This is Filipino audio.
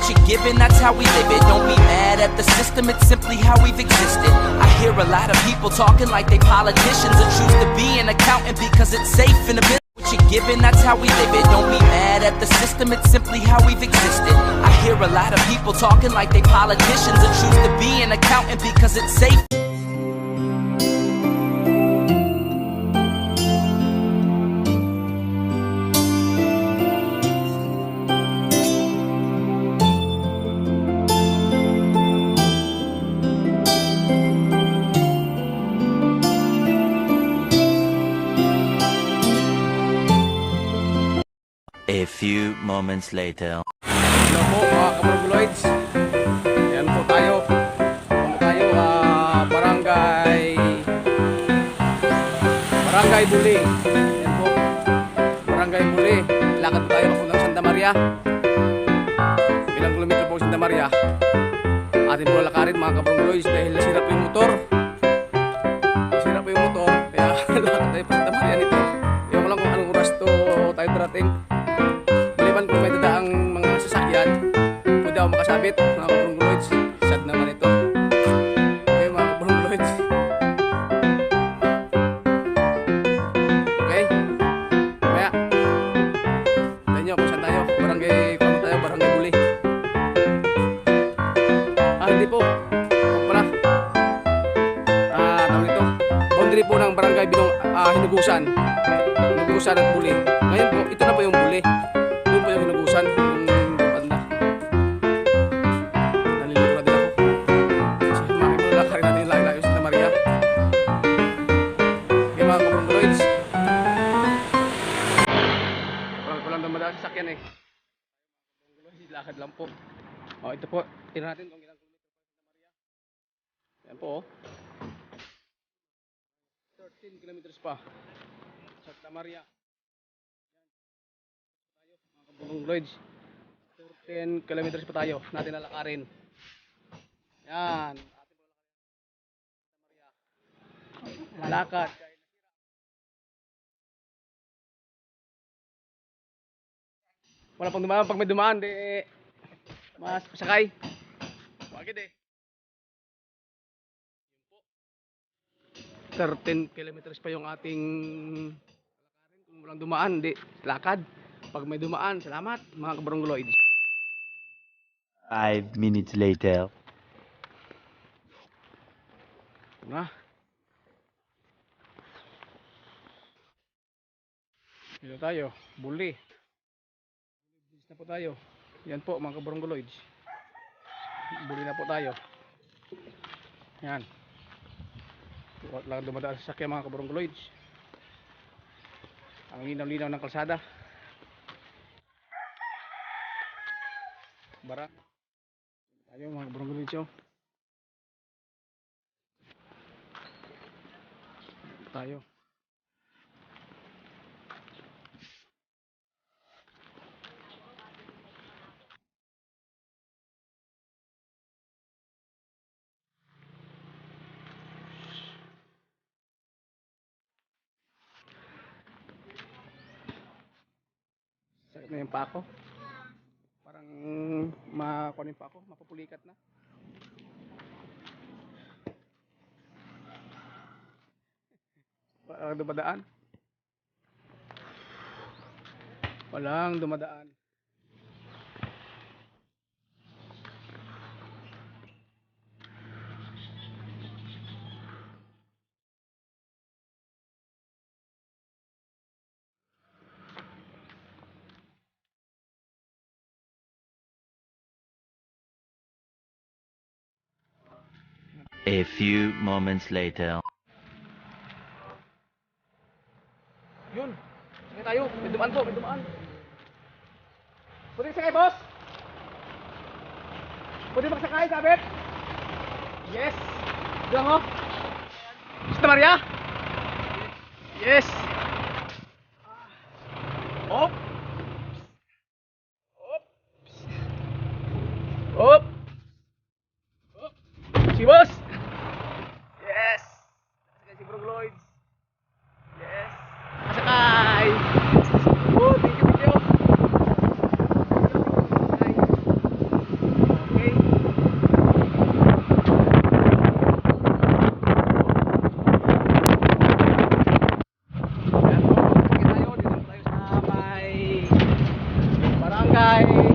what you're given, that's how we live it. Don't be mad at the system, it's simply how we've existed. I hear a lot of people talking like they politicians and choose to be an accountant because it's safe in the business. What you're given, that's how we live it. Don't be mad at the system, it's simply how we've existed. I hear a lot of people talking like they politicians and choose to be an accountant because it's safe. A few moments later. Hello po mga kabarangoloids. Ayan po tayo. Barangay Buli. Ayan po. Barangay Buli. Lakad po tayo papuntang Santa Maria. Ilang kilometro po Santa Maria. Atin po lakarin mga kabarangoloids dahil nasira po yung motor. Nasira po yung motor. Kaya lakad tayo pa Santa Maria nito. Ewan ko lang kung anong oras to tayo darating. Kung may dadaang mga sasakyan, pwede ako makasabit mga kabarangoloids. Sad naman ito. Okay mga kabarangoloids. Okay. Kaya tayo nyo kung saan tayo. Barangay Buli. Hindi po. Kung pala tawag ito, boundary po ng barangay Binong Hinugusan at Buli. Ngayon po, ito na po yung Buli. Doon po yung hinugusan, yung banda. Nalilito na din ako. Kasi makikita natin yung layo-layo sa Santa Maria. Okay mga kabarangoloids. Walang dumadaan sa sakyan eh. Lakad lang po. O ito po, tingnan natin kung ilang kilometro pa sa Santa Maria. Ayan po 13 kilometers pa sa Santa Maria. Kabarangoloids, 10 kilometers pa tayo natin lalakarin. Yan, atin po lalakarin. Lakad. Wala pang dumaan, pag may dumaan di mas pasakay. Bakit eh? 13 kilometers pa yung ating lalakarin. Kung walang dumaan di lakad. Pag may dumaan, salamat mga kabarangoloids. 5 minutes later. Na. Dito tayo, Buli. Buli na po tayo. Yan po mga kabarangoloids. Buli na po tayo. Yan. Lang dumadaan sa sakya mga kabarangoloids. Ang linaw-linaw ng kalsada. Barak. Tayo mga kabarangoloids. Tayo. Sakit na yung pako. Parang makunin pa ako, mapupulikat na. Walang dumadaan. Walang dumadaan. A few moments later. Yun. Sakay tayo. May dumaan po. May dumaan. Pwede sakay, boss? Pwede magsakay, sabit? Yes. Diyan mo. Santa Maria? Yes. Op. Op. Op. Op. Si boss. Yes. Sakay si Brogloids. Yes. Masakay. Thank you, thank you. Bye!